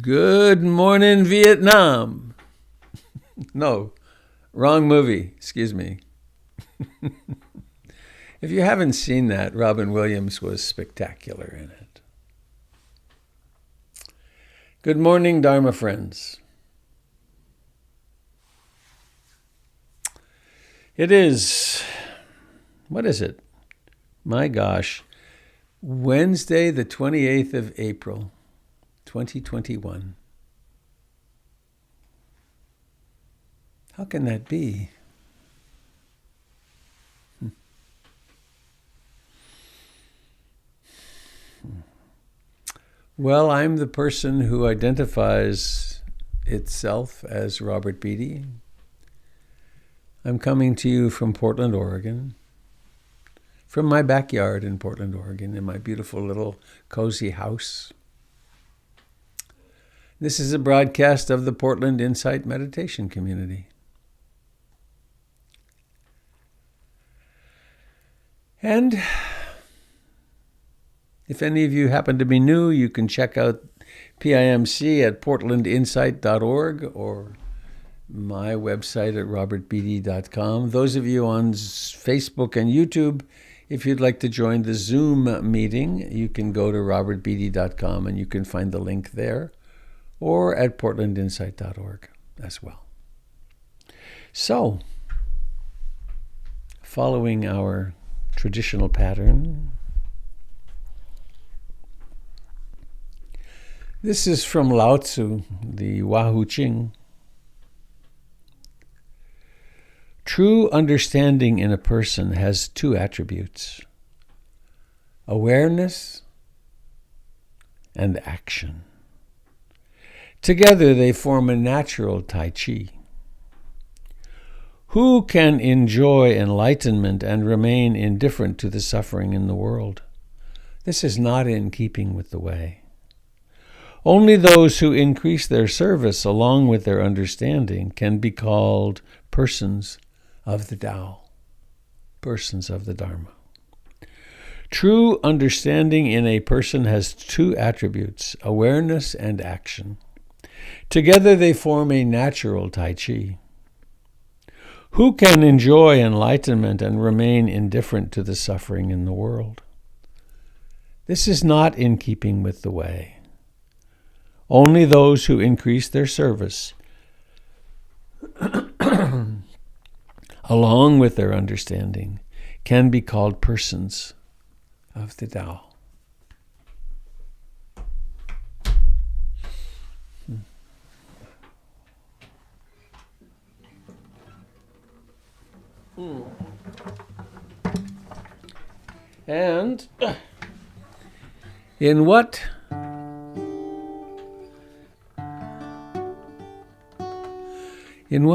Good morning, Vietnam. No, wrong movie. Excuse me. If you haven't seen that, Robin Williams was spectacular in it. Good morning, Dharma friends. It is, what is it? My gosh, Wednesday, the 28th of April, 2021. How can that be? Well, I'm the person who identifies itself as Robert Beatty. I'm coming to you from Portland, Oregon, from my backyard in Portland, Oregon, in my beautiful little cozy house. This is a broadcast of the Portland Insight Meditation Community. And if any of you happen to be new, you can check out PIMC at portlandinsight.org or my website at robertbeatty.com. Those of you on Facebook and YouTube, if you'd like to join the Zoom meeting, you can go to robertbeatty.com and you can find the link there, or at portlandinsight.org as well. So, following our traditional pattern, this is from Lao Tzu, the Wahu Ching. True understanding in a person has two attributes: awareness and action. Together they form a natural Tai Chi. Who can enjoy enlightenment and remain indifferent to the suffering in the world? This is not in keeping with the way. Only those who increase their service along with their understanding can be called persons of the Tao, persons of the Dharma. True understanding in a person has two attributes: awareness and action. Together they form a natural Tai Chi. Who can enjoy enlightenment and remain indifferent to the suffering in the world? This is not in keeping with the way. Only those who increase their service along with their understanding can be called persons of the Tao. And in what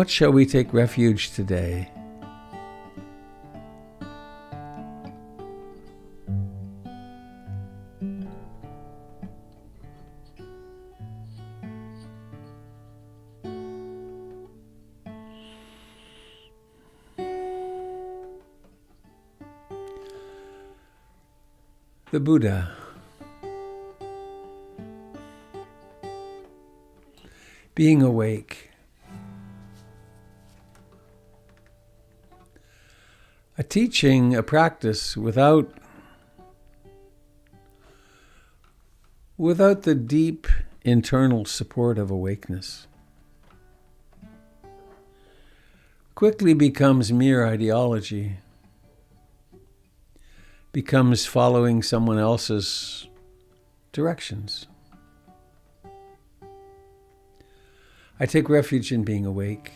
shall we take refuge today? The Buddha. Being awake. A teaching, a practice without the deep internal support of awakeness quickly becomes mere ideology, becomes following someone else's directions. I take refuge in being awake,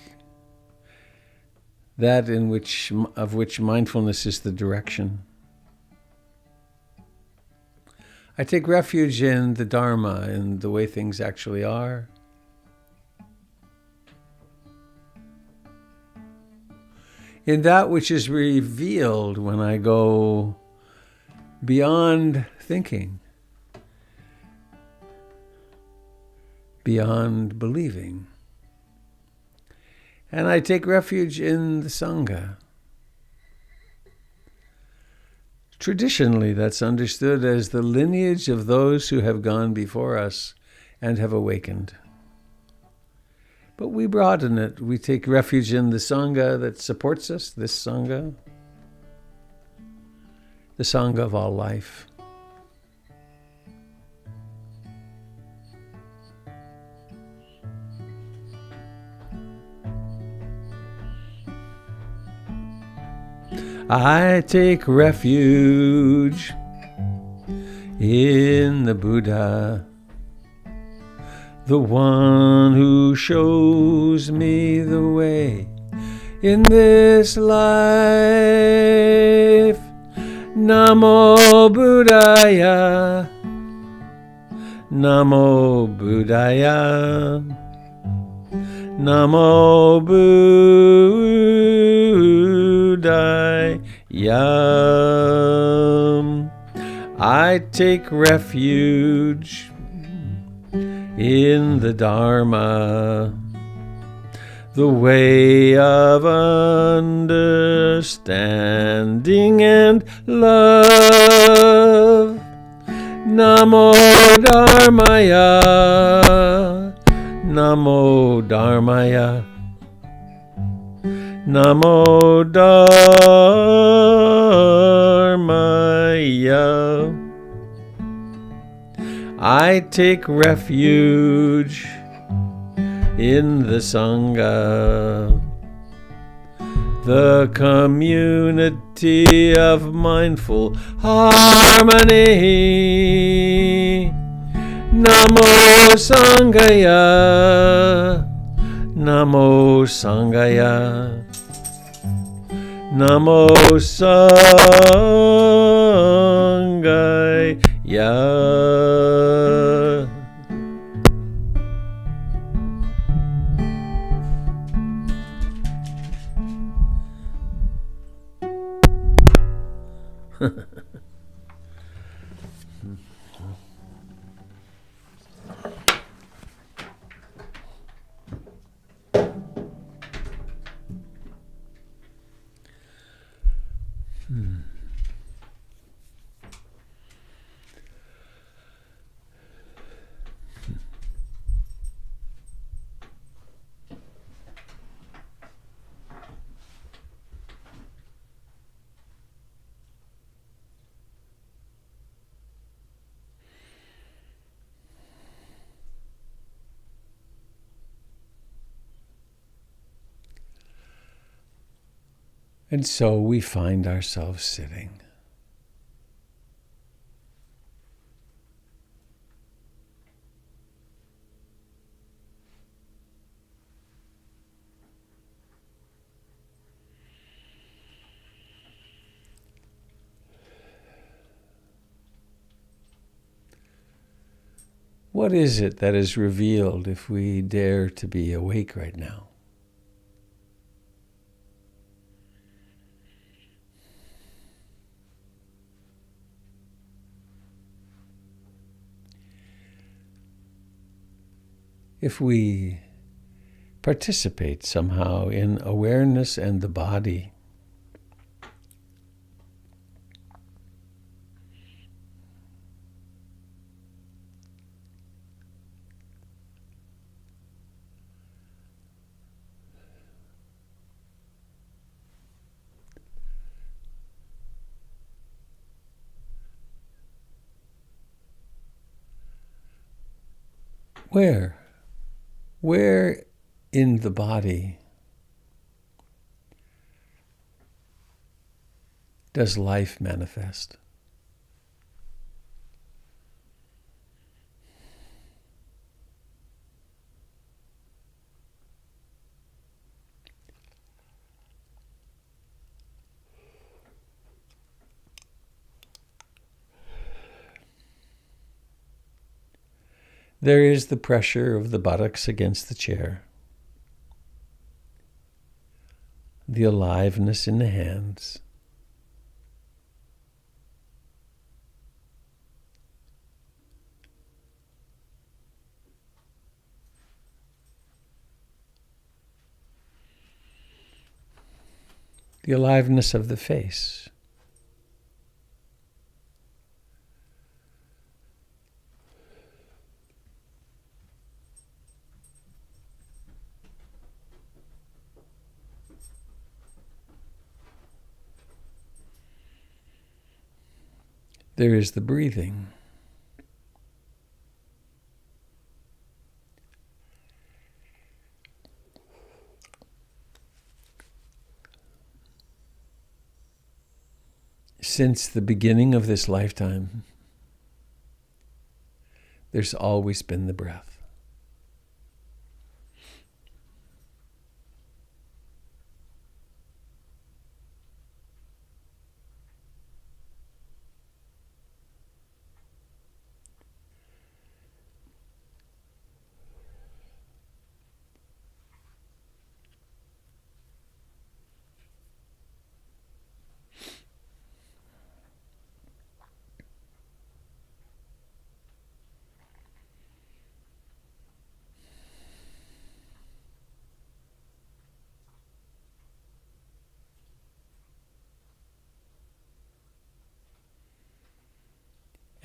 that of which mindfulness is the direction. I take refuge in the Dharma, in the way things actually are. in that which is revealed when I go beyond thinking, beyond believing. And I take refuge in the Sangha. Traditionally, that's understood as the lineage of those who have gone before us and have awakened. But we broaden it. We take refuge in the Sangha that supports us, this Sangha, the Sangha of all life. I take refuge in the Buddha, the one who shows me the way in this life. Namo Buddhaya, Namo Buddhaya, Namo Buddhaya. I take refuge in the Dharma, the way of understanding and love. Namo Dharmaya, Namo Dharmaya, Namo Dharmaya. I take refuge in the Sangha, the community of mindful harmony. Namo Sanghaya, Namo Sanghaya, Namo Sanghaya. And so we find ourselves sitting. What is it that is revealed if we dare to be awake right now? If we participate somehow in awareness and the body, where in the body does life manifest? There is the pressure of the buttocks against the chair, the aliveness in the hands. The aliveness of the face. There is the breathing. Since the beginning of this lifetime, there's always been the breath.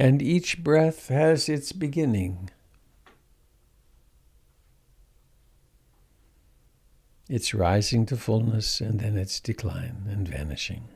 And each breath has its beginning, its rising to fullness, and then its decline and vanishing.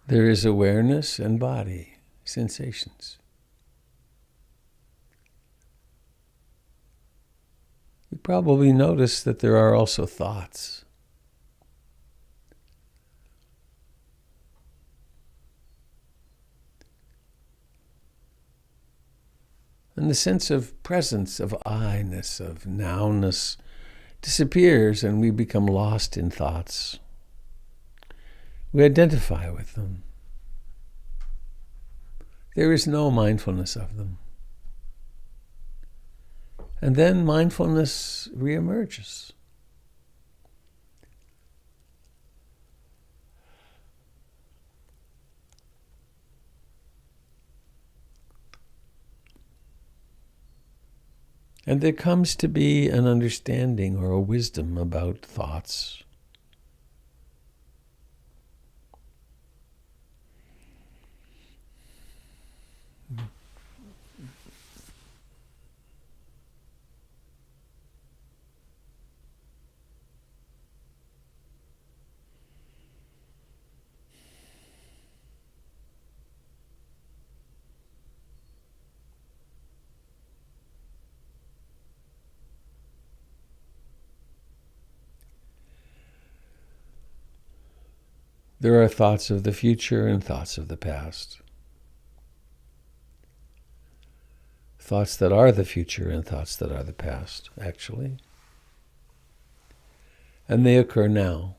There is awareness and body, sensations. You probably notice that there are also thoughts. And the sense of presence, of I-ness, of nowness disappears, and we become lost in thoughts. We identify with them. There is no mindfulness of them. And then mindfulness reemerges. And there comes to be an understanding or a wisdom about thoughts. There are thoughts of the future and thoughts of the past. Thoughts that are the future and thoughts that are the past, actually. And they occur now.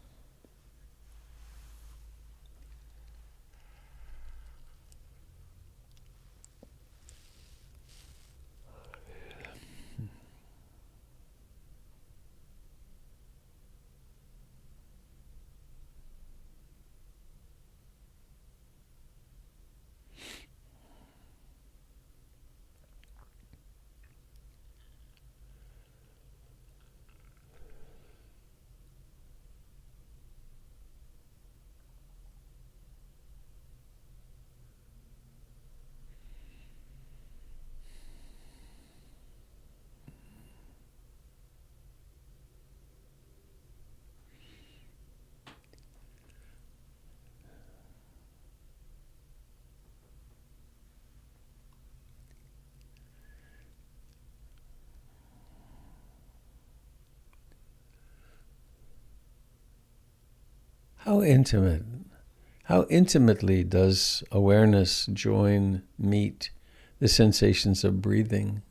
How intimately does awareness meet the sensations of breathing,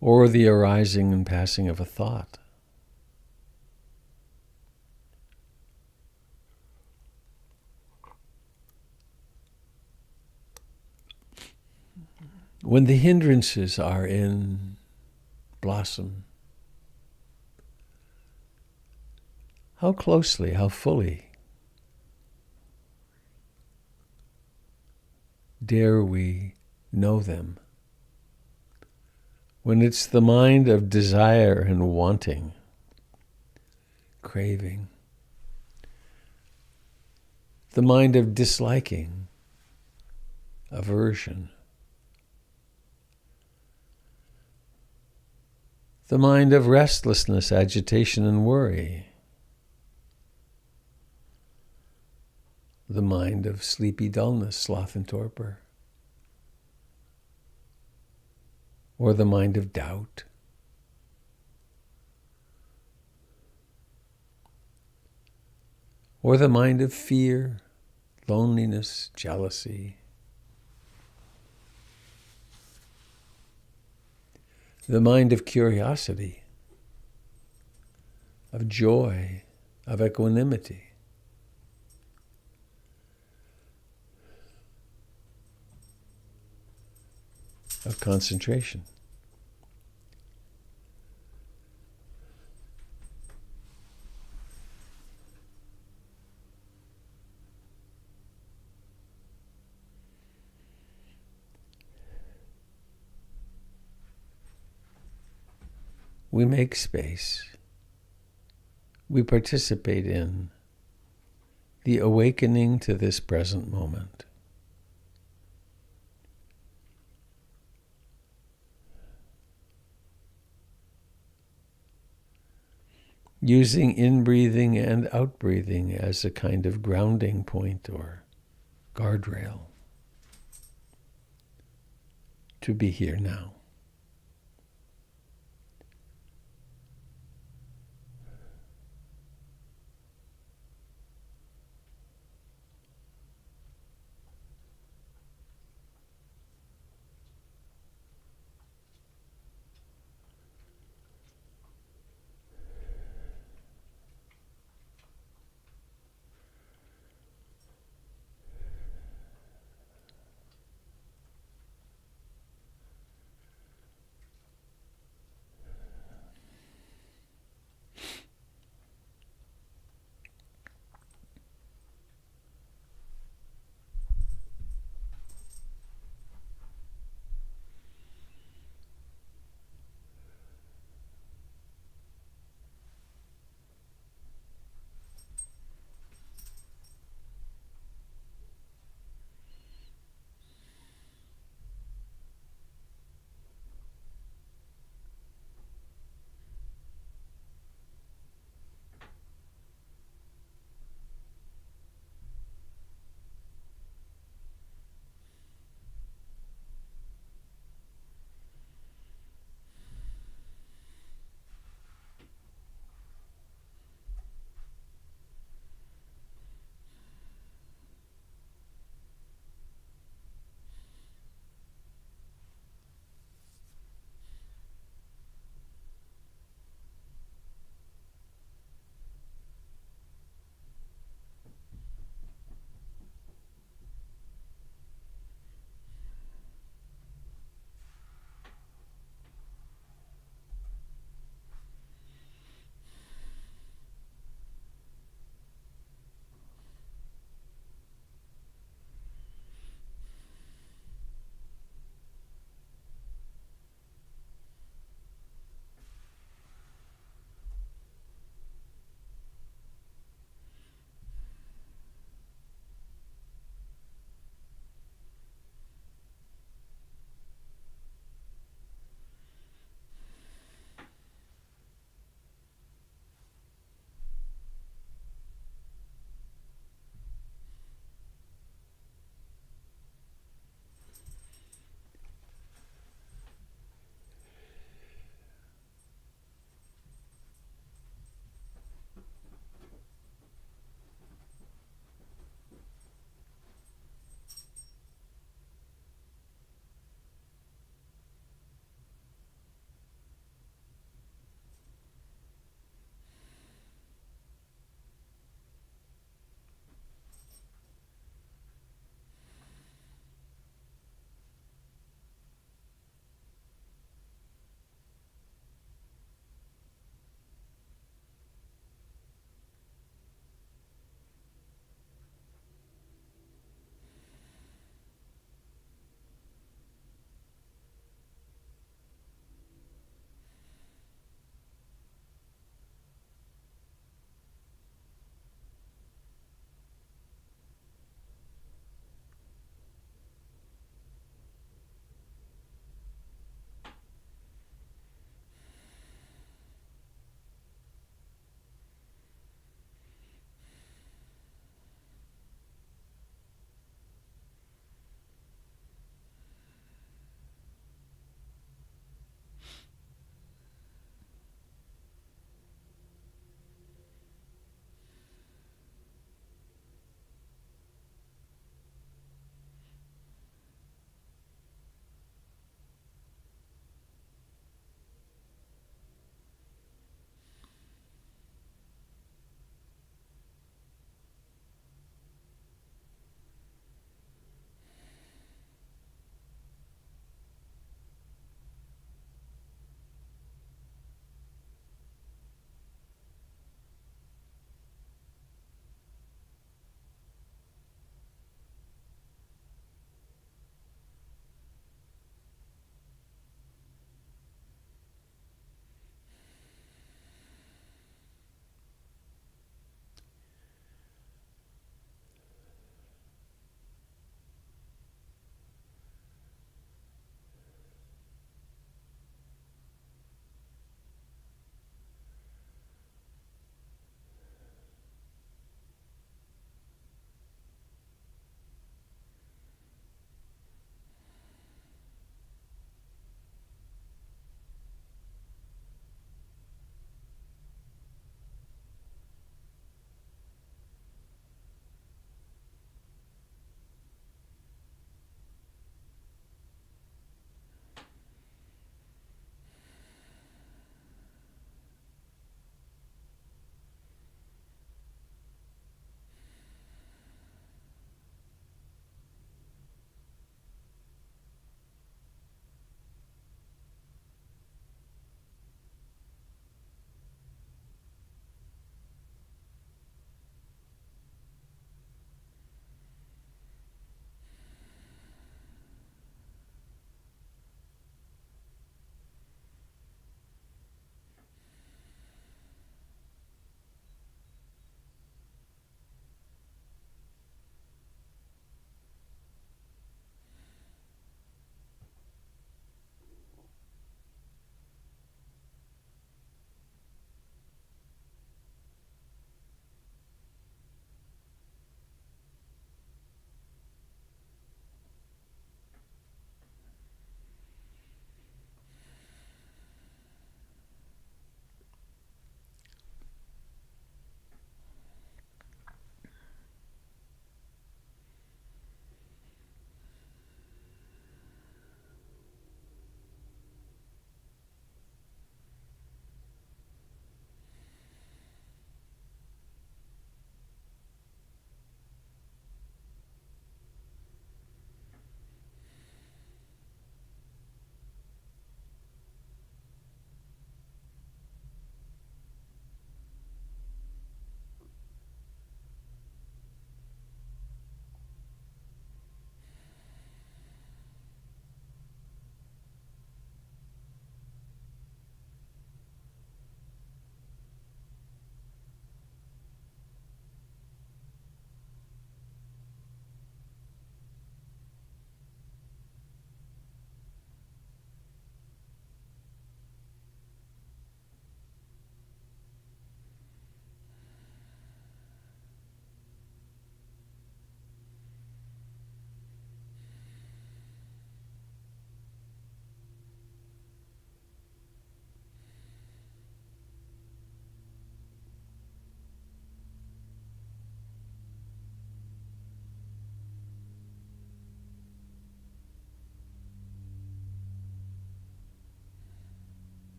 or the arising and passing of a thought? When the hindrances are in blossom, how closely, how fully dare we know them? When it's the mind of desire and wanting, craving, the mind of disliking, aversion, the mind of restlessness, agitation, and worry, the mind of sleepy dullness, sloth, and torpor, or the mind of doubt, or the mind of fear, loneliness, jealousy, the mind of curiosity, of joy, of equanimity, of concentration. We make space. We participate in the awakening to this present moment. Using in-breathing and out-breathing as a kind of grounding point or guardrail to be here now.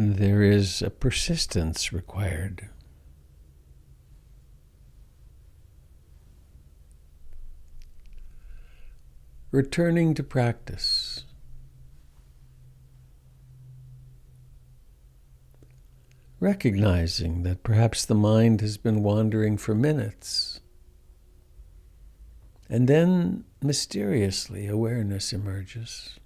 there is a persistence required. Returning to practice. Recognizing that perhaps the mind has been wandering for minutes, and then mysteriously awareness emerges.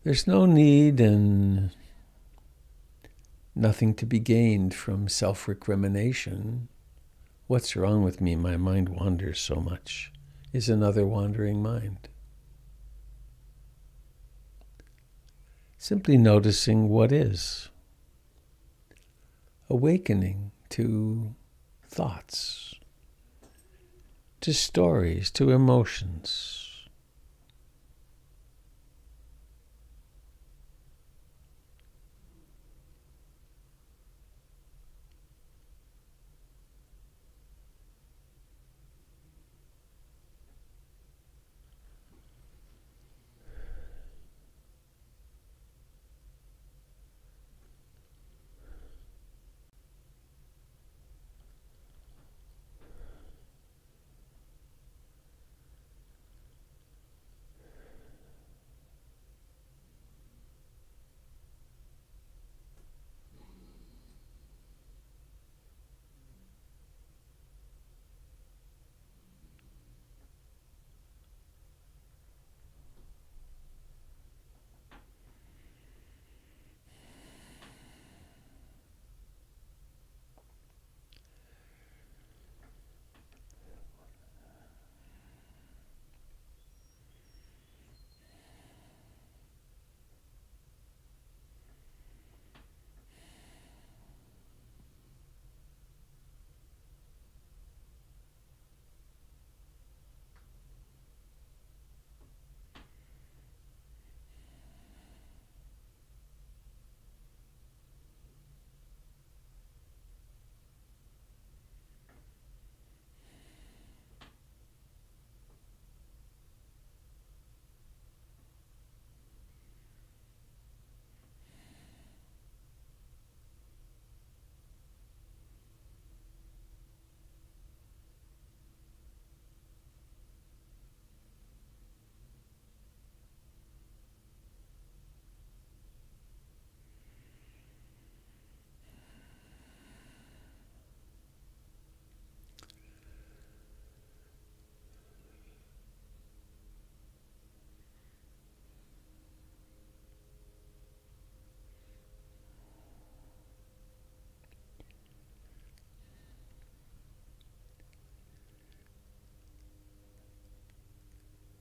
There's no need and nothing to be gained from self-recrimination. What's wrong with me? My mind wanders so much. Is another wandering mind. Simply noticing what is. Awakening to thoughts, to stories, to emotions.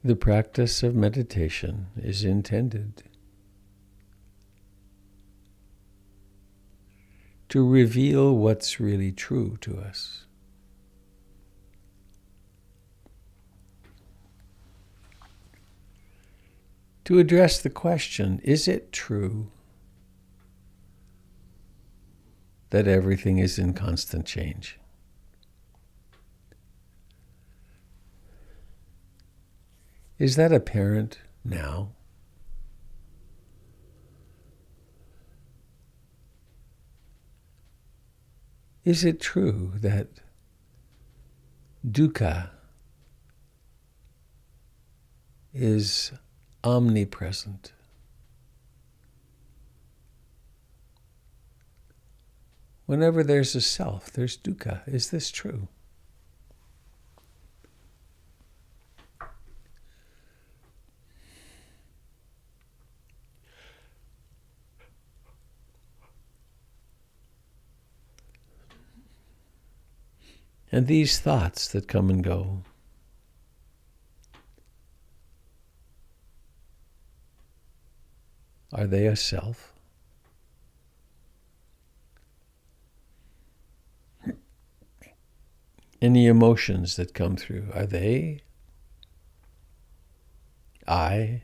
The practice of meditation is intended to reveal what's really true to us. To address the question, is it true that everything is in constant change? Is that apparent now? Is it true that dukkha is omnipresent? Whenever there's a self, there's dukkha. Is this true? And these thoughts that come and go, are they a self? Any emotions that come through, are they I?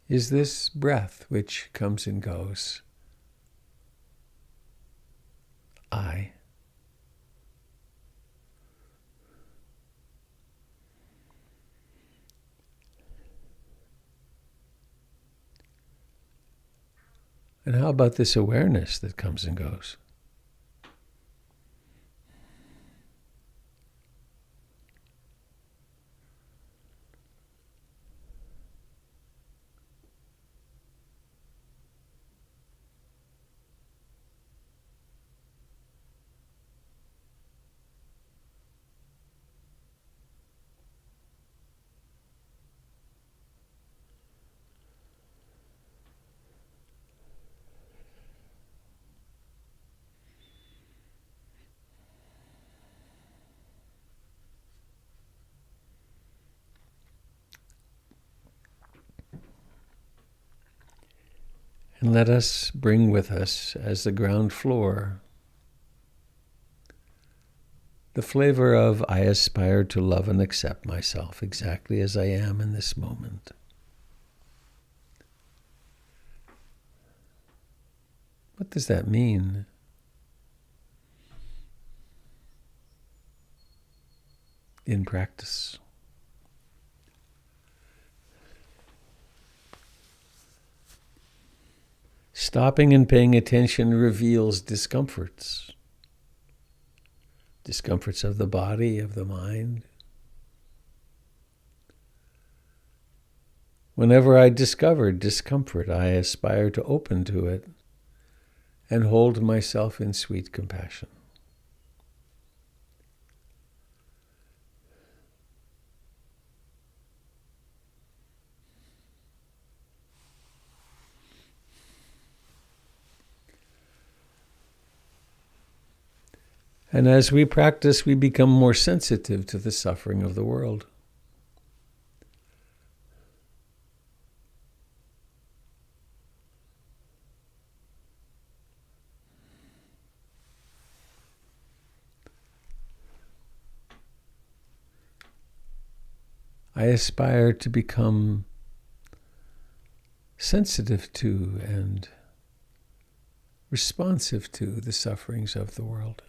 is this breath which comes and goes. I. And how about this awareness that comes and goes? And let us bring with us, as the ground floor, the flavor of I aspire to love and accept myself exactly as I am in this moment. What does that mean? In practice. Stopping and paying attention reveals discomforts. Discomforts of the body, of the mind. Whenever I discover discomfort, I aspire to open to it and hold myself in sweet compassion. And as we practice, we become more sensitive to the suffering of the world. I aspire to become sensitive to and responsive to the sufferings of the world.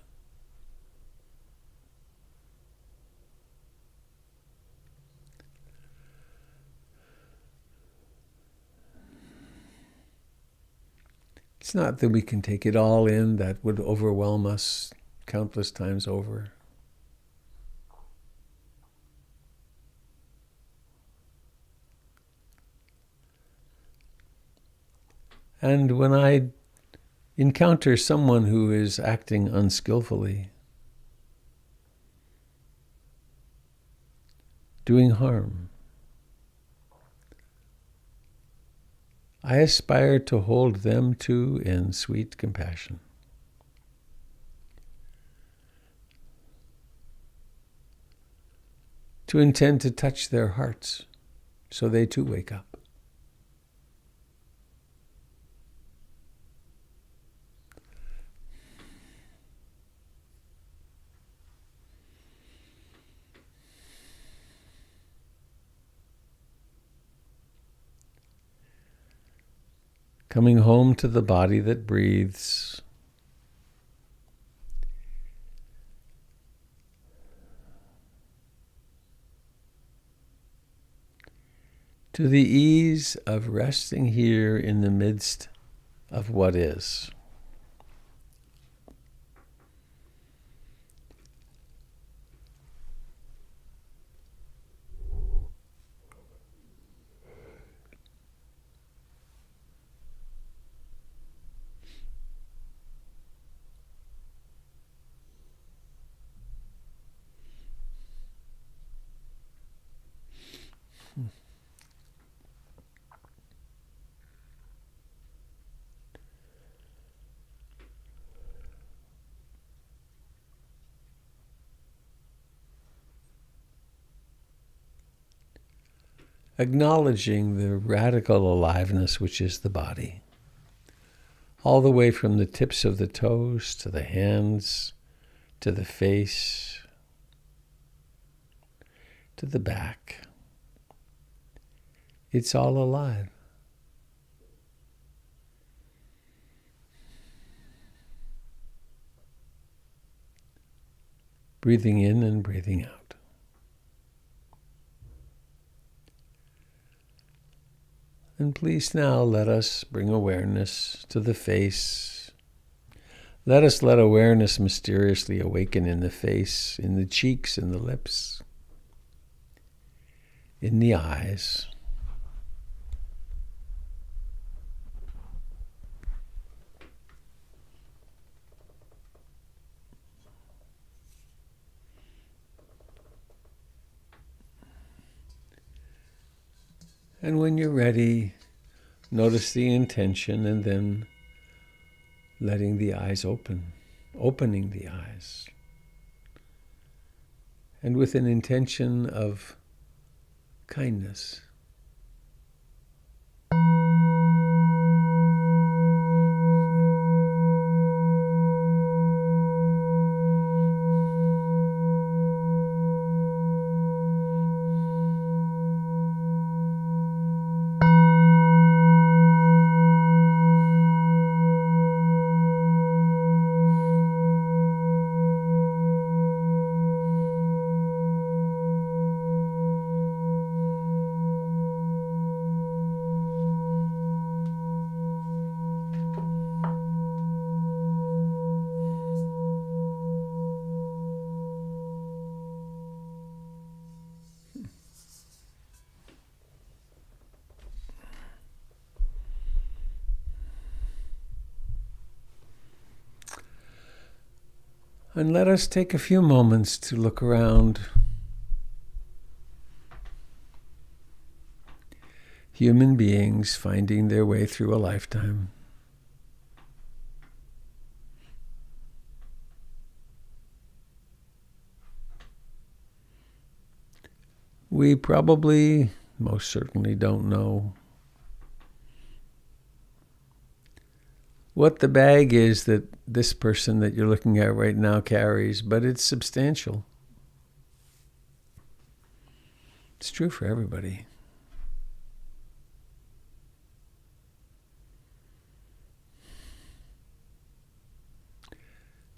It's not that we can take it all in, that would overwhelm us countless times over. And when I encounter someone who is acting unskillfully, doing harm, I aspire to hold them too in sweet compassion. To intend to touch their hearts so they too wake up. Coming home to the body that breathes. To the ease of resting here in the midst of what is. Acknowledging the radical aliveness which is the body, all the way from the tips of the toes to the hands, to the face, to the back. It's all alive. breathing in and breathing out. And please now let us bring awareness to the face. Let us let awareness mysteriously awaken in the face, in the cheeks, in the lips, in the eyes. And when you're ready, notice the intention and then letting the eyes open, opening the eyes. And with an intention of kindness. And let us take a few moments to look around. Human beings finding their way through a lifetime. We probably, most certainly, don't know what the bag is that this person that you're looking at right now carries, but it's substantial. It's true for everybody.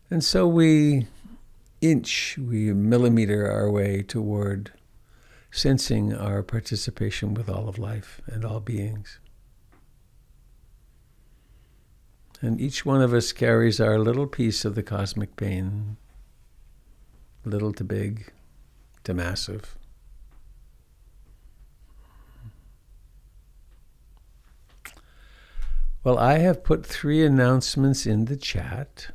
And so we millimeter our way toward sensing our participation with all of life and all beings. And each one of us carries our little piece of the cosmic pain, little to big to massive. Well, I have put 3 announcements in the chat.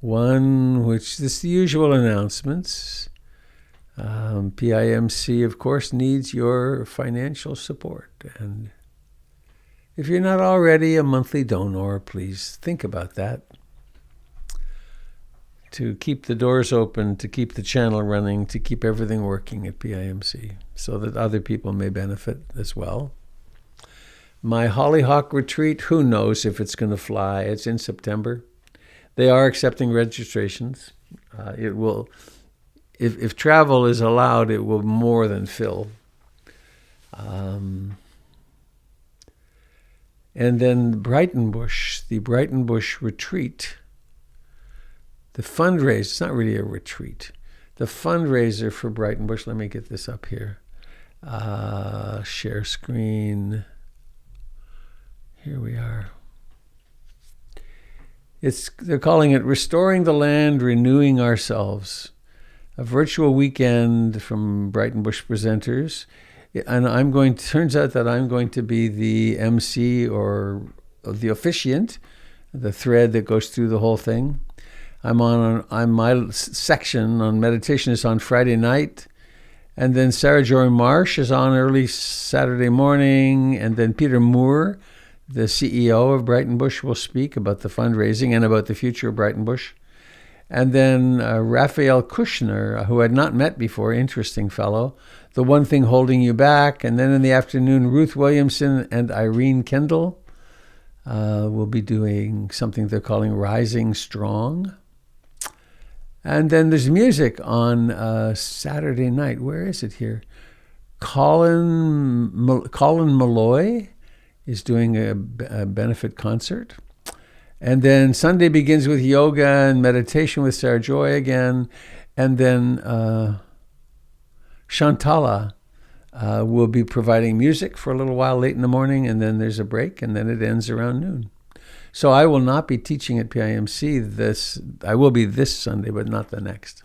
One, which is the usual announcements. PIMC, of course, needs your financial support. And if you're not already a monthly donor, please think about that. To keep the doors open, to keep the channel running, to keep everything working at PIMC, so that other people may benefit as well. My Hollyhock retreat, who knows if it's going to fly? It's in September. They are accepting registrations. It will, if travel is allowed, it will more than fill. And then Brightonbush, the Brightonbush retreat, the fundraiser, it's not really a retreat. The fundraiser for Brightonbush, let me get this up here. Share screen. Here we are. They're calling it Restoring the Land, Renewing Ourselves. A virtual weekend from Brightonbush presenters. And turns out that I'm going to be the MC or the officiant, the thread that goes through the whole thing. My section on meditation is on Friday night. And then Sarah Joy Marsh is on early Saturday morning. And then Peter Moore, the CEO of Brightonbush, will speak about the fundraising and about the future of Brightonbush. And then Raphael Kushner, who I'd not met before, interesting fellow, The One Thing Holding You Back. And then in the afternoon, Ruth Williamson and Irene Kendall will be doing something they're calling Rising Strong. And then there's music on Saturday night. Where is it here? Colin Malloy is doing a benefit concert. And then Sunday begins with yoga and meditation with Sarah Joy again. And then Shantala will be providing music for a little while late in the morning, and then there's a break, and then it ends around noon. So I will not be teaching at PIMC this. I will be this Sunday, but not the next.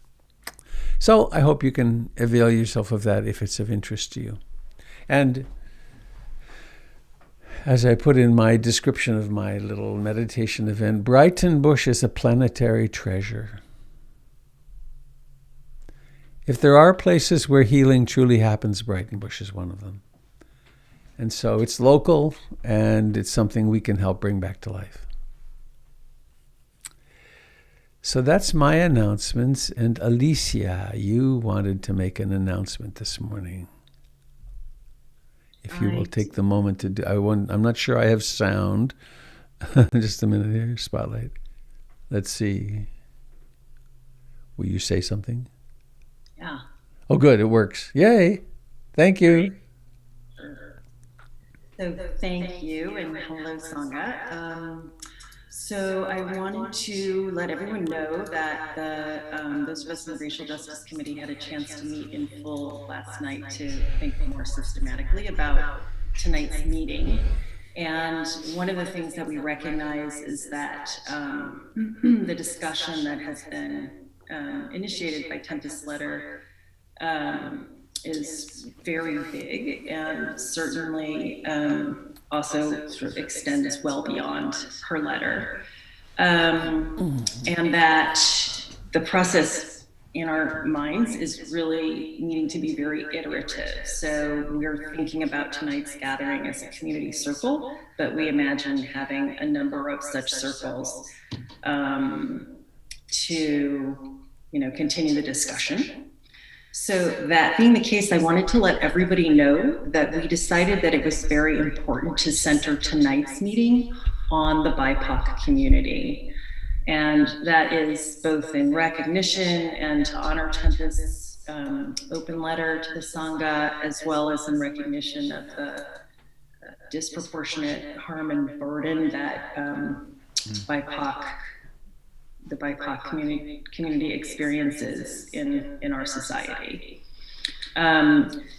So I hope you can avail yourself of that if it's of interest to you. And as I put in my description of my little meditation event, Brighton Bush is a planetary treasure. If there are places where healing truly happens, Brighton Bush is one of them. And so it's local, and it's something we can help bring back to life. So that's my announcements. And Alicia, you wanted to make an announcement this morning. If you will take the moment to do, I'm not sure I have sound. Just a minute here, spotlight. Let's see. Will you say something? Yeah. Oh, good, it works. Yay. Thank you. So thank you, and hello, Sangha. So I wanted to let everyone know that those of us in the Racial Justice Committee had a chance to meet in full last night to think more systematically about tonight's meeting. And one of the things that we recognize is that the discussion that has been initiated by Tempest's letter is very big, and certainly also sort of extends well beyond her letter. And that the process in our minds is really needing to be very iterative. So we're thinking about tonight's gathering as a community circle, but we imagine having a number of such circles to continue the discussion. So that being the case, I wanted to let everybody know that we decided that it was very important to center tonight's meeting on the BIPOC community. And that is both in recognition and to honor Tempest's open letter to the Sangha, as well as in recognition of the disproportionate harm and burden that the BIPOC community experiences in our society.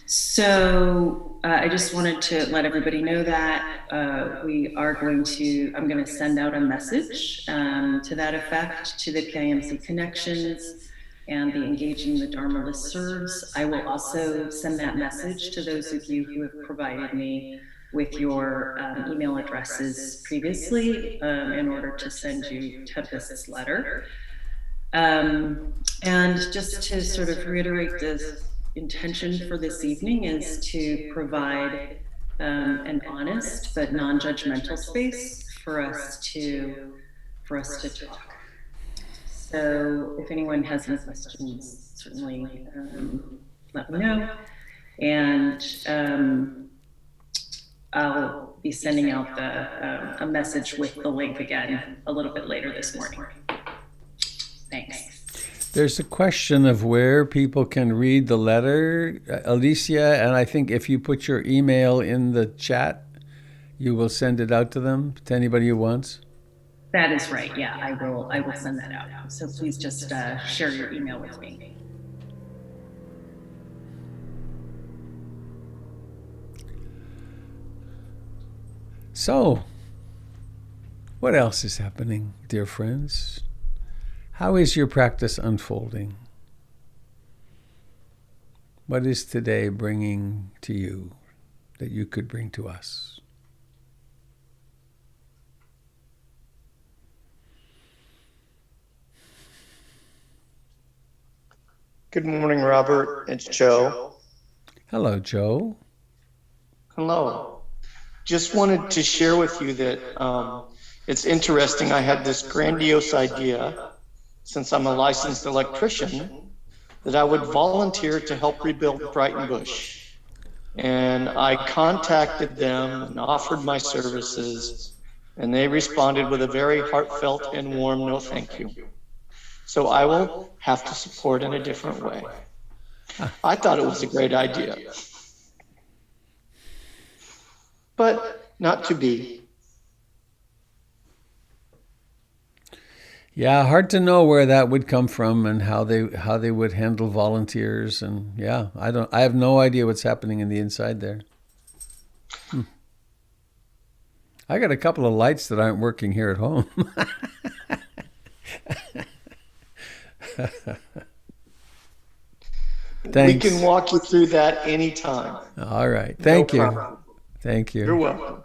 So I just wanted to let everybody know that I'm going to send out a message to that effect to the PIMC connections and the Engaging the Dharma listservs. I will also send that message to those of you who have provided me with your email addresses previously in order to send you Tempest's letter. And just to sort of reiterate, the intention for this evening is to provide an honest but non-judgmental space for us to talk. So if anyone has any questions, certainly let me know. And I'll be sending out a message with the link again a little bit later this morning. Thanks. There's a question of where people can read the letter, Alicia, and I think if you put your email in the chat, you will send it out to them, to anybody who wants. That is right. Yeah, I will send that out. So please just share your email with me. So, what else is happening, dear friends? How is your practice unfolding? What is today bringing to you that you could bring to us? Good morning, Robert. It's Joe. Hello, Joe. Hello. Just wanted to share with you that it's interesting. I had this grandiose idea, since I'm a licensed electrician, that I would volunteer to help rebuild Brighton Bush. And I contacted them and offered my services, and they responded with a very heartfelt and warm no thank you. So I will have to support in a different way. I thought it was a great idea. But not to be. Yeah, hard to know where that would come from and how they would handle volunteers, and yeah, I have no idea what's happening in the inside there. I got a couple of lights that aren't working here at home. Thanks. We can walk you through that anytime. All right. Thank No you. problem. Thank you. You're welcome.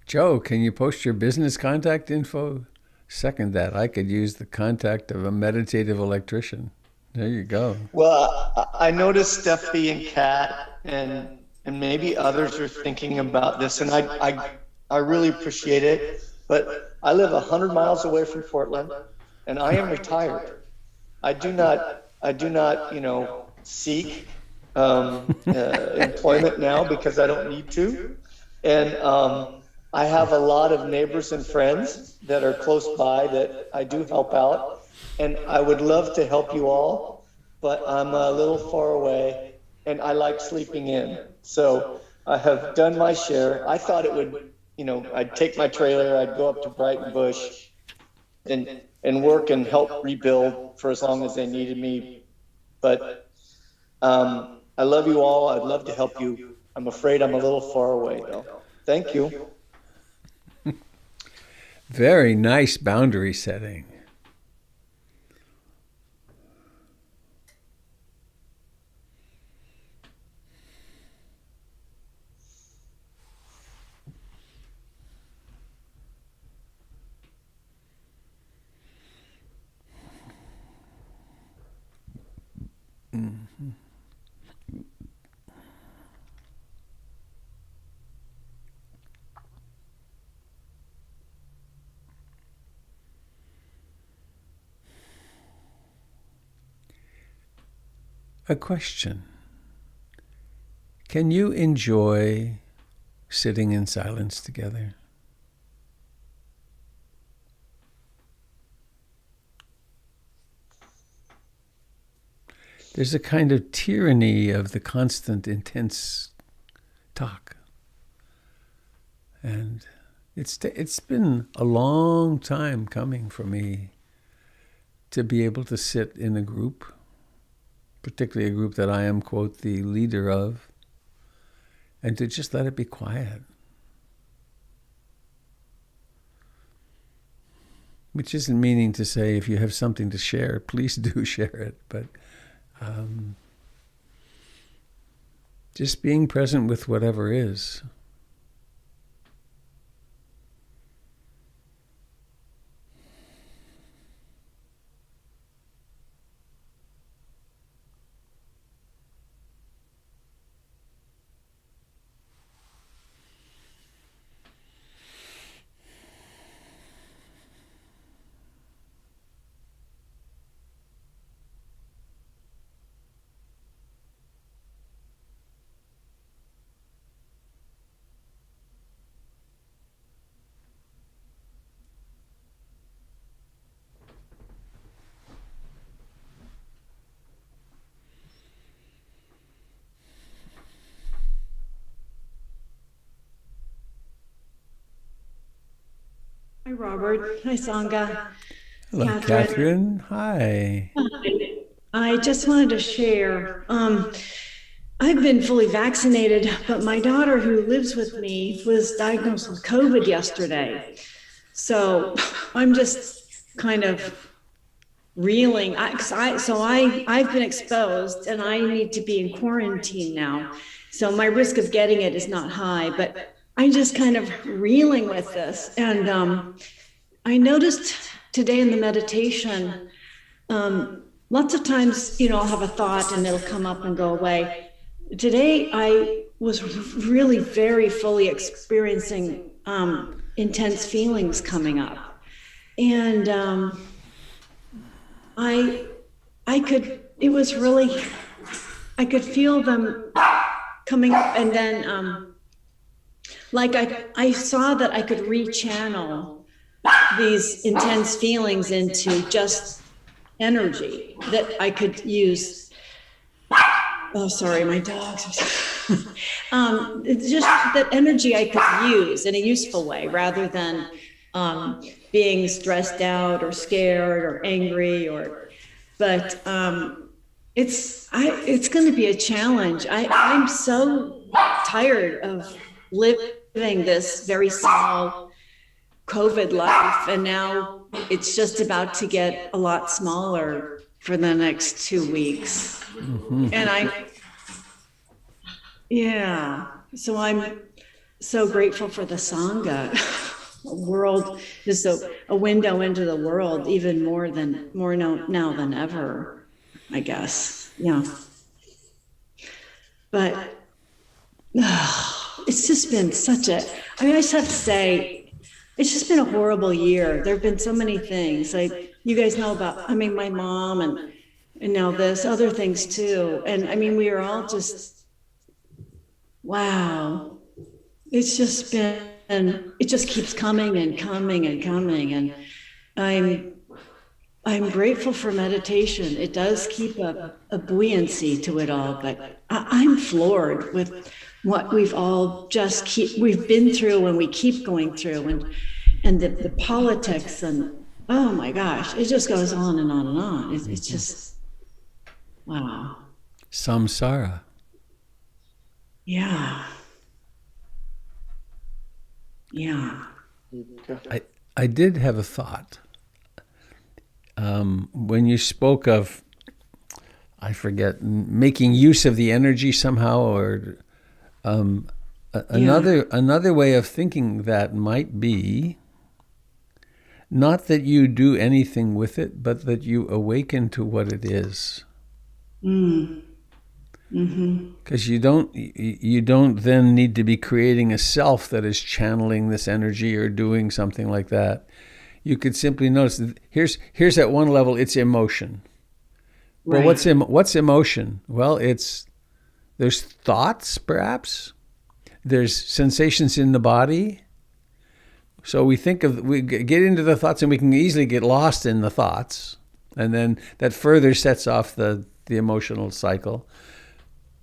Joe, can you post your business contact info? Second that. I could use the contact of a meditative electrician. There you go. Well, I noticed Steffi and Kat and maybe others are thinking about this, and I really appreciate it. But I live 100 miles away from Portland, and I am retired. I do not, seek employment now because I don't need to. And I have a lot of neighbors and friends that are close by that I do help out. And I would love to help you all, but I'm a little far away and I like sleeping in. So I have done my share. I thought it would, I'd take my trailer, I'd go up to Brighton Bush and work and help rebuild for as long as they needed me. But I love you all. I'd love to help you. I'm afraid I'm a little far away, though. Thank you. Very nice boundary setting. Mm-hmm. A question. Can you enjoy sitting in silence together? there's a kind of tyranny of the constant, intense talk. And it's been a long time coming for me to be able to sit in a group, particularly a group that I am, quote, the leader of, and to just let it be quiet. Which isn't meaning to say if you have something to share, please do share it. But just being present with whatever is. Hi, Robert. Hi, Sangha. Hello, Catherine. Hi. I just wanted to share. I've been fully vaccinated, but my daughter, who lives with me, was diagnosed with COVID yesterday. So I'm just kind of reeling. I've been exposed, and I need to be in quarantine now. So my risk of getting it is not high, but I'm just kind of reeling with this. And I noticed today in the meditation, lots of times, I'll have a thought and it'll come up and go away. Today, I was really very fully experiencing intense feelings coming up. And I could feel them coming up, and then I saw that I could rechannel these intense feelings into just energy that I could use. Oh, sorry, my dogs. It's just that energy I could use in a useful way rather than being stressed out or scared or angry but it's going to be a challenge. I'm so tired of living this very small COVID life, and now it's just about to get a lot smaller for the next 2 weeks. Mm-hmm. And so I'm so grateful for the Sangha. The world is a window into the world, even more now than ever, I guess. Yeah. But it's just been I just have to say, it's just been a horrible year. There have been so many things. Like, you guys know about, my mom and now this, other things too. And we are all just, wow. It's just been, it just keeps coming and coming and coming. And I'm grateful for meditation. It does keep a buoyancy to it all, but I'm floored with what we've all we've been through and we keep going through, and the politics, and oh my gosh, it just goes on and on and on. It's just, wow. Samsara. Yeah. Yeah. I did have a thought. When you spoke of, I forget, making use of the energy somehow, or another way of thinking that might be not that you do anything with it, but that you awaken to what it is. Because you don't then need to be creating a self that is channeling this energy or doing something like that. You could simply notice that here's at one level, it's emotion. Right. Well, what's emotion? Well, there's thoughts, perhaps. There's sensations in the body. So we get into the thoughts, and we can easily get lost in the thoughts, and then that further sets off the the emotional cycle.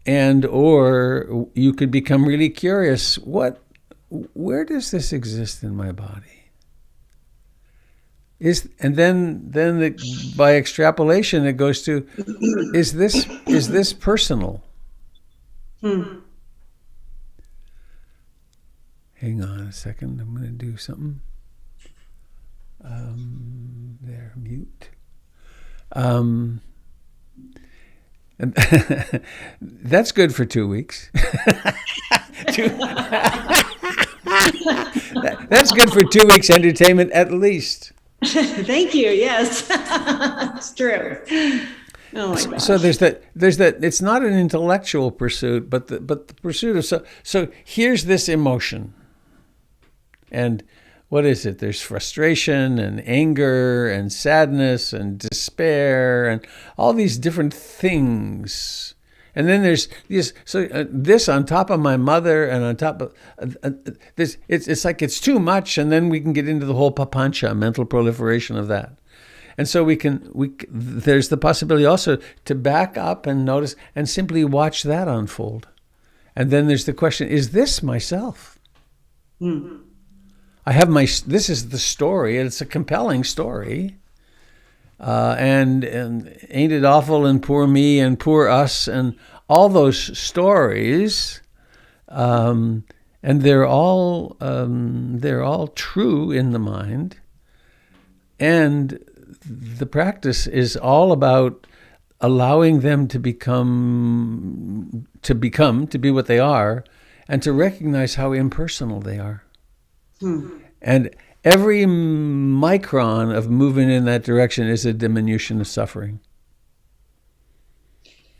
And or you could become really curious, where does this exist in my body? And then by extrapolation it goes to, is this personal? Hang on a second, I'm going to do something. There, mute. And that's good for 2 weeks. That's good for 2 weeks entertainment at least. Thank you. Yes, it's true. Oh my gosh. So there's that. It's not an intellectual pursuit, but the pursuit of so here's this emotion, and what is it? There's frustration and anger and sadness and despair and all these different things. And then there's this. So this on top of my mother and on top of this, it's like it's too much. And then we can get into the whole papancha, mental proliferation of that. And so there's the possibility also to back up and notice and simply watch that unfold. And then there's the question: is this myself? I have this is the story, and it's a compelling story. And ain't it awful, and poor me and poor us, and all those stories, and they're all true in the mind. And the practice is all about allowing them to be what they are, and to recognize how impersonal they are. And every micron of moving in that direction is a diminution of suffering.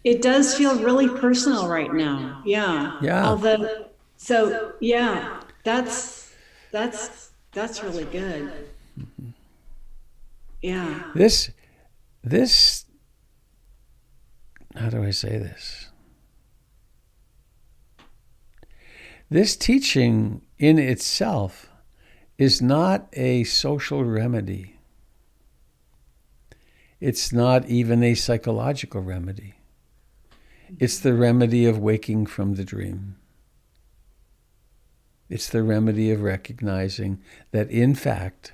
It does feel really personal right now. Yeah. Although, so yeah, that's really good. Yeah. This, how do I say this? This teaching in itself is not a social remedy. It's not even a psychological remedy. It's the remedy of waking from the dream. It's the remedy of recognizing that, in fact,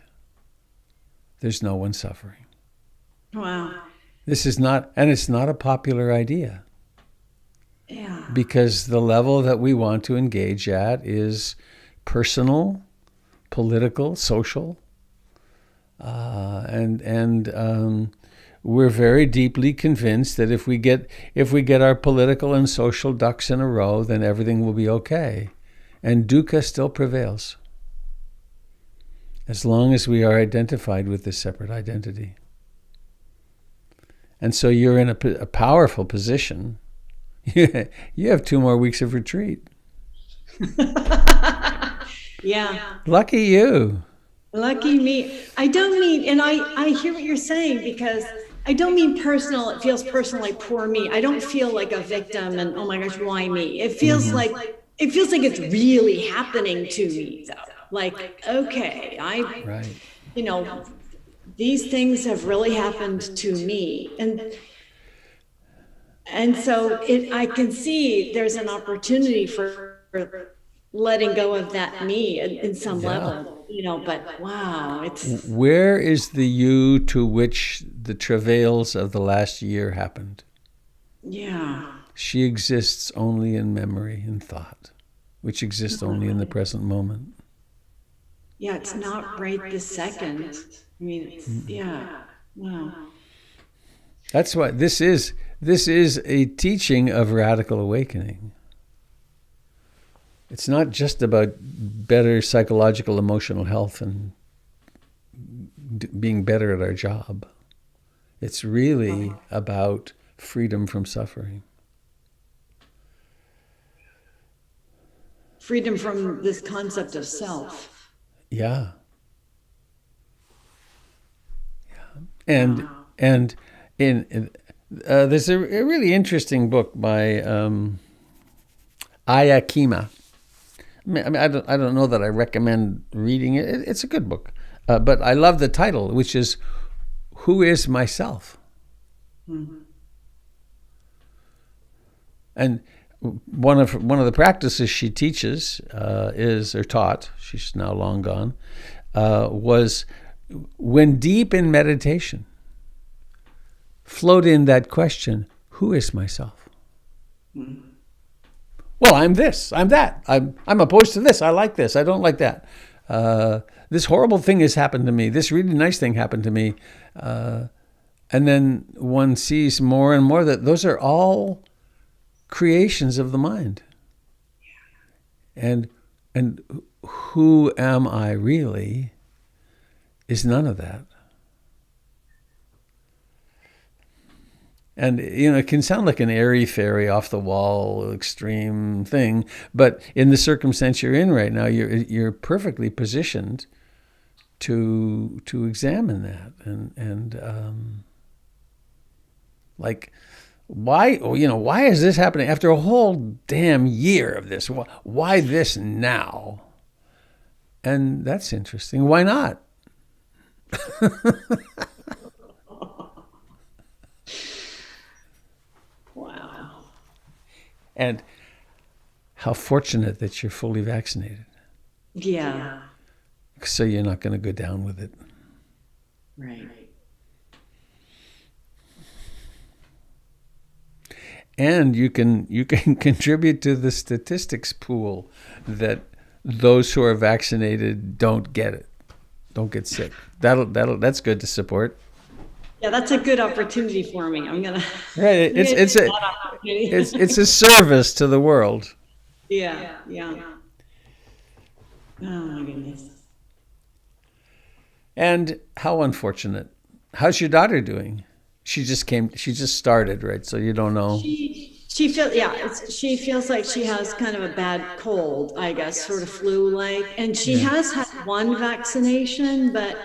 there's no one suffering. Wow. This is not, and it's not a popular idea. Yeah. Because the level that we want to engage at is personal, political, social, and we're very deeply convinced that if we get our political and social ducks in a row, then everything will be okay, and dukkha still prevails as long as we are identified with this separate identity. And so you're in a powerful position. You have 2 more weeks of retreat. Yeah. Lucky you. Lucky me. I don't mean, and I hear what you're saying, because I don't mean personal. It feels personal, like poor me. I don't feel like a victim and, oh my gosh, why me? It feels like it's really happening to me, though. Like, okay, right. These things have really happened to me. And so I can see there's an opportunity for letting go of that me in some level, but wow, it's... Where is the you to which the travails of the last year happened? Yeah. She exists only in memory and thought, which exists only in the present moment. Yeah, it's not right this second. I mean, it's, yeah, wow. That's why this is a teaching of radical awakening. It's not just about better psychological, emotional health and being better at our job. It's really about freedom from suffering. Freedom from this concept of self. Yeah. And there's a really interesting book by Ayakima. I don't know that I recommend reading it. It's a good book, but I love the title, which is "Who is Myself?" Mm-hmm. And one of the practices she teaches or taught, she's now long gone, was when deep in meditation, float in that question, who is myself? Mm-hmm. Well, I'm this, I'm that. I'm opposed to this. I like this. I don't like that. This horrible thing has happened to me. This really nice thing happened to me. And then one sees more and more that those are all creations of the mind. And who am I really is none of that. And, it can sound like an airy-fairy, off-the-wall, extreme thing, but in the circumstance you're in right now, you're perfectly positioned to examine that. And like, why is this happening after a whole damn year of this? Why this now? And that's interesting. Why not? Wow. And how fortunate that you're fully vaccinated. Yeah. So you're not going to go down with it. Right. And you can contribute to the statistics pool that those who are vaccinated don't get it, don't get sick. That's good to support. Yeah, that's a good opportunity for me. I'm gonna. Right, it's a service to the world. Yeah. Oh my goodness. And how unfortunate. How's your daughter doing? She just started, right? So you don't know. She feels like she has kind of a bad cold, I guess, sort of flu-like, and she has had one vaccination, but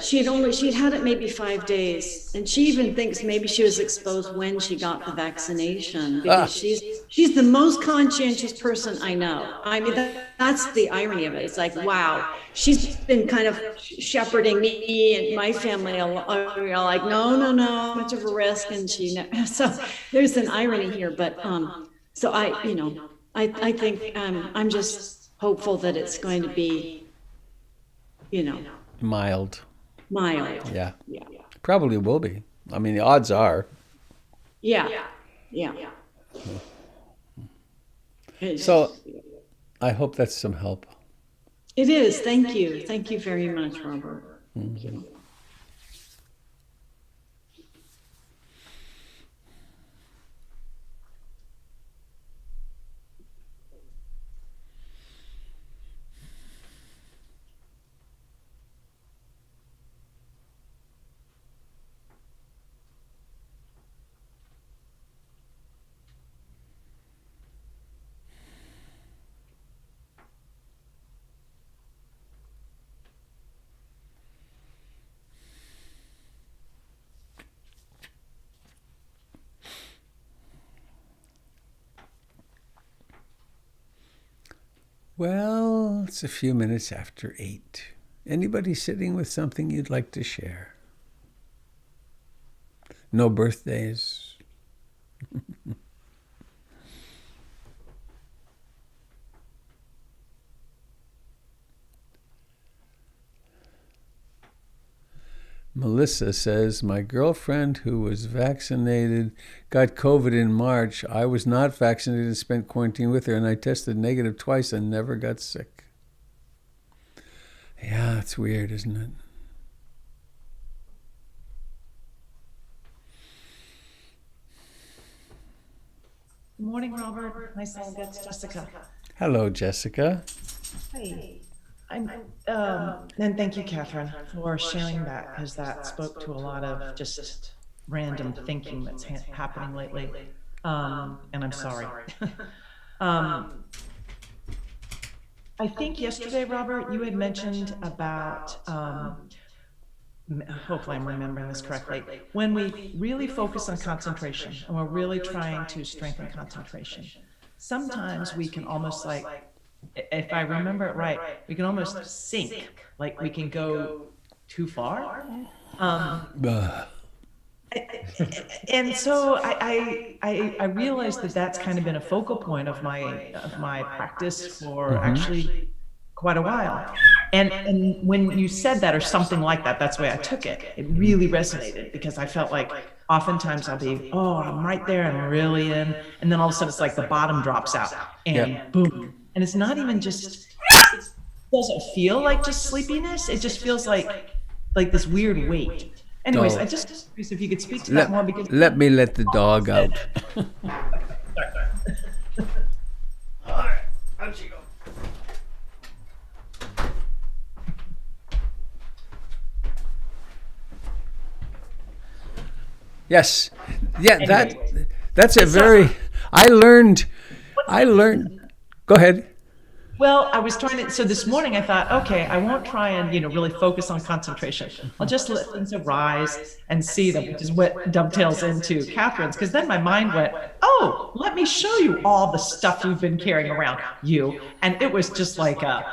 she'd had it maybe 5 days, and she even thinks maybe she was exposed when she got the vaccination, because she's the most conscientious person I know. I mean, that's the irony of it. It's like, wow, she's been kind of shepherding me and my family. We're all like, no, much of a risk, and so there's an irony here. But so I think I'm just hopeful that it's going to be, Mild. Yeah. Probably will be. I mean, the odds are. Yeah. So I hope that's some help. It is. Thank you. Thank you very much, Robert. Thank you. Well, it's a few minutes after 8. Anybody sitting with something you'd like to share? No birthdays? Melissa says, my girlfriend who was vaccinated got COVID in March. I was not vaccinated and spent quarantine with her, and I tested negative twice and never got sick. Yeah, it's weird, isn't it? Good morning, Robert. My son, that's Jessica. Hello, Jessica. Hey. And thank you, Catherine, for sharing that, because that spoke to a lot of just random thinking that's happening lately. And I'm sorry. I think yesterday, Robert, you had mentioned about, hopefully I'm remembering this correctly, when we really focus on concentration and we're really trying to strengthen concentration, sometimes we can almost like, if I remember it right, we can almost sink, like we can go too far. And so I realized that that's kind of been a focal point of my practice for actually quite a while. And when you said that or something like that, that's the way I took it. It really resonated because I felt like oftentimes I'll be, oh, I'm right there, I'm really in, and then all of a sudden it's like the bottom drops out and boom. And it's not even just, it doesn't feel like just sleepiness. It just feels like this weird weight. Anyways, I just curious if you could speak to that more because let me let the dog out. All right, out you go. Yes. Yeah, that's a very I learned go ahead. well, I was trying to, so this morning I thought, okay, I won't try and, really focus on concentration. I'll just let things arise and see them, which is what dovetails into Catherine's, because then my mind went, oh, let me show you all the stuff you've been carrying around, you. And it was just like a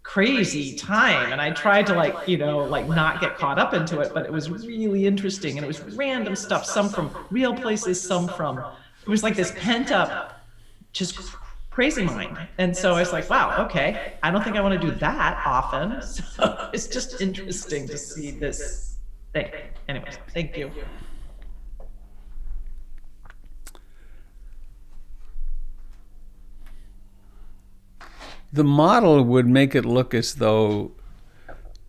crazy time. And I tried to not get caught up into it, but it was really interesting. And it was random stuff, some from real places, some from, it was like this pent up, just crazy mind. And so I was like, wow, okay, I don't think I want to do that often. So it's just interesting to see this thing. Anyways, thank you. The model would make it look as though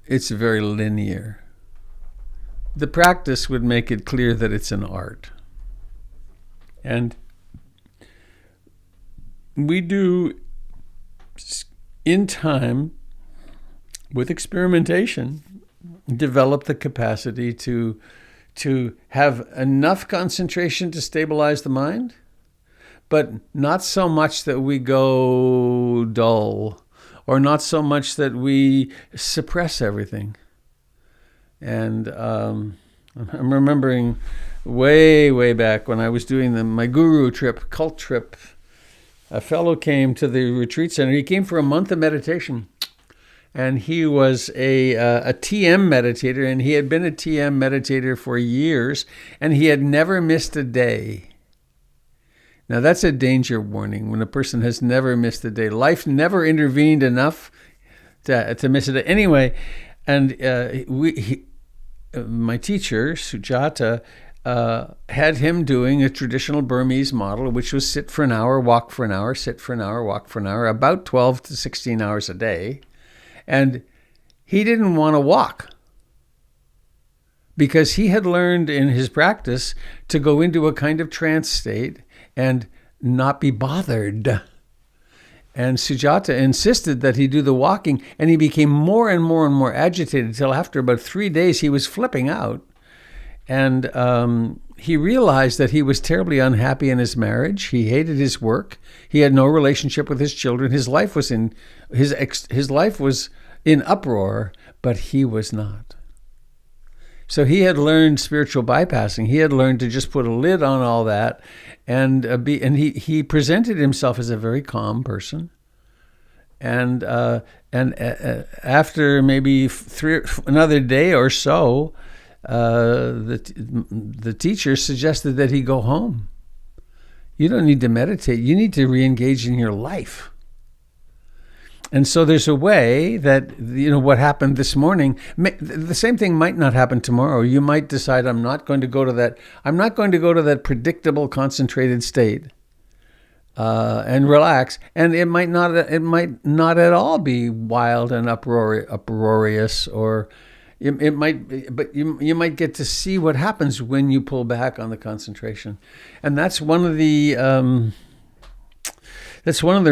it's very linear. The practice would make it clear that it's an art. And we do, in time, with experimentation, develop the capacity to have enough concentration to stabilize the mind, but not so much that we go dull, or not so much that we suppress everything. And I'm remembering way back when I was doing my guru trip, cult trip. A fellow came to the retreat center. He came for a month of meditation, and he was a TM meditator, and he had been a TM meditator for years, and he had never missed a day. Now that's a danger warning when a person has never missed a day. Life never intervened enough to miss a day. Anyway, and my teacher, Sujata, had him doing a traditional Burmese model, which was sit for an hour, walk for an hour, sit for an hour, walk for an hour, about 12 to 16 hours a day. And he didn't want to walk because he had learned in his practice to go into a kind of trance state and not be bothered. And Sujata insisted that he do the walking, and he became more and more agitated until after about 3 days he was flipping out. And he realized that he was terribly unhappy in his marriage. He hated his work. He had no relationship with his children. His life was in uproar, but he was not. So he had learned spiritual bypassing. He had learned to just put a lid on all that, and he presented himself as a very calm person. And after maybe another day or so, the teacher suggested that he go home. You don't need to meditate. You need to re-engage in your life. And so there's a way that, what happened this morning, the same thing might not happen tomorrow. You might decide, I'm not going to go to that predictable concentrated state and relax. And it might not at all be wild and uproarious, or it might be, but you might get to see what happens when you pull back on the concentration. And that's one of the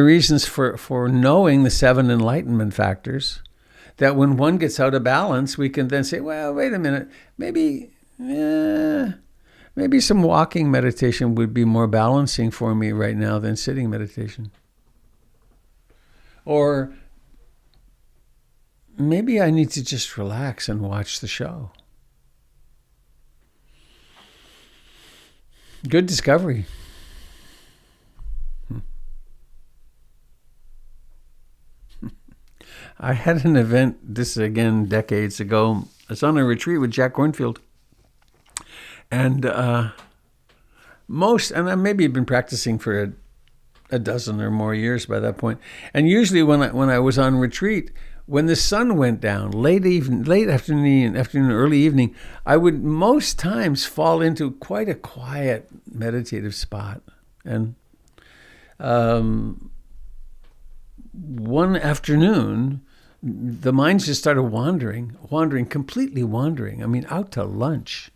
reasons for knowing the 7 enlightenment factors, that when one gets out of balance, we can then say, well, wait a minute, maybe some walking meditation would be more balancing for me right now than sitting meditation. Or maybe I need to just relax and watch the show. Good discovery. I had an event, this again decades ago. I was on a retreat with Jack Kornfield. And and I maybe had been practicing for a dozen or more years by that point. And usually when I was on retreat, when the sun went down, late afternoon, early evening, I would most times fall into quite a quiet meditative spot. And one afternoon, the mind just started wandering, completely wandering. I mean, out to lunch.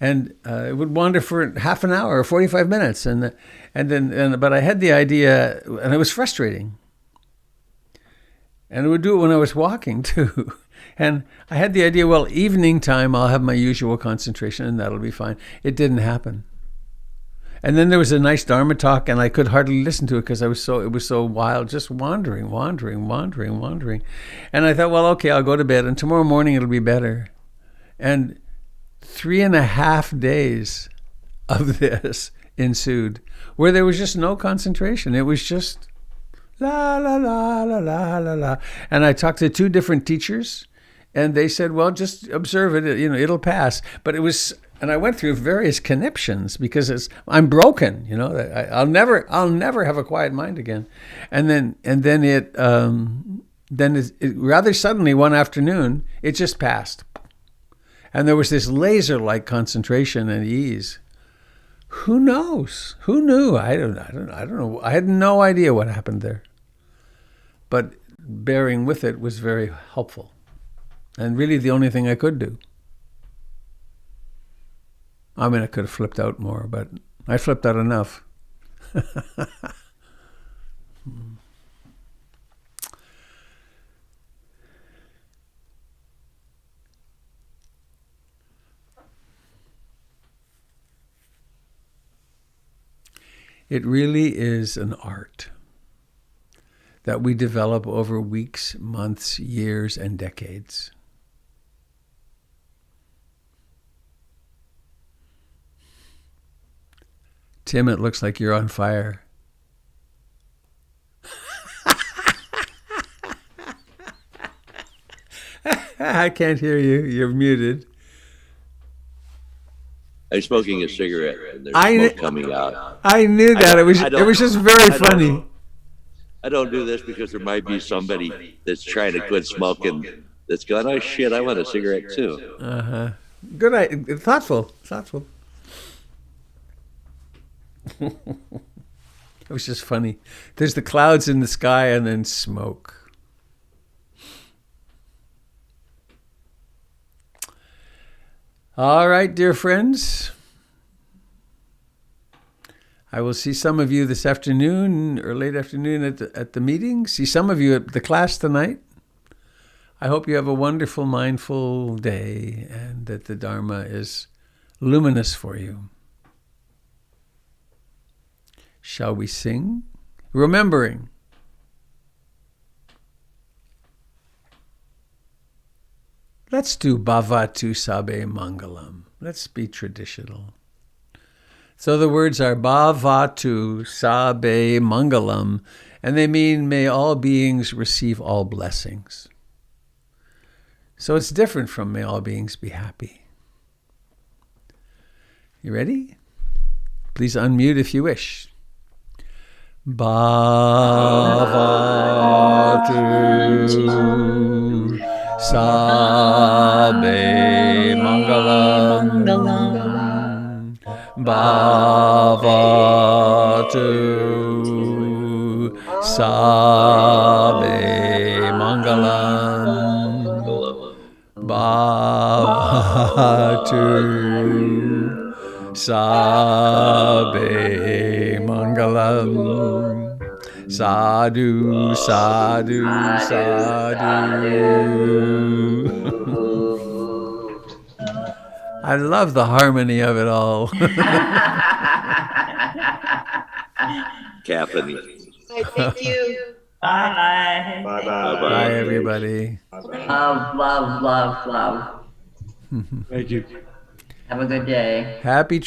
And it would wander for half an hour or 45 minutes. But I had the idea, and it was frustrating. And I would do it when I was walking too. And I had the idea, well, evening time, I'll have my usual concentration and that'll be fine. It didn't happen. And then there was a nice Dharma talk, and I could hardly listen to it because it was so wild, just wandering. And I thought, well, okay, I'll go to bed, and tomorrow morning it'll be better. And 3.5 days of this ensued, where there was just no concentration. It was just la la la la la la la. And I talked to 2 different teachers, and they said, well, just observe it, it'll pass. But it was. And I went through various conniptions because I'm broken, I'll never have a quiet mind again. And then it rather suddenly one afternoon, it just passed. And there was this laser-like concentration and ease. Who knows? Who knew? I don't know. I had no idea what happened there. But bearing with it was very helpful. And really the only thing I could do. I mean, I could have flipped out more, but I flipped out enough. It really is an art that we develop over weeks, months, years, and decades. Tim, it looks like you're on fire. I can't hear you. You're muted. I'm smoking a cigarette and there's smoke coming out. I knew that. It was just very funny. I don't do this because there might be somebody that's trying to quit smoking that's going, oh shit, I want a cigarette too. Uh-huh. Good idea. Thoughtful. It was just funny. There's the clouds in the sky and then smoke. All right, dear friends. I will see some of you this afternoon or late afternoon at the meeting. See some of you at the class tonight. I hope you have a wonderful, mindful day and that the Dharma is luminous for you. Shall we sing? Remembering. Let's do Bhavatu Sabe Mangalam. Let's be traditional. So the words are Bhavatu Sabe Mangalam, and they mean may all beings receive all blessings. So it's different from may all beings be happy. You ready? Please unmute if you wish. Bhavatu Sabe Mangalam. Bhavatu Sabe Mangalam. Bhavatu Sabe Mangalam. Sadhu, sadhu, sadhu. I love the harmony of it all. Caffeine. Thank you. Bye. Bye-bye. Bye, everybody. Love. Thank you. Have a good day. Happy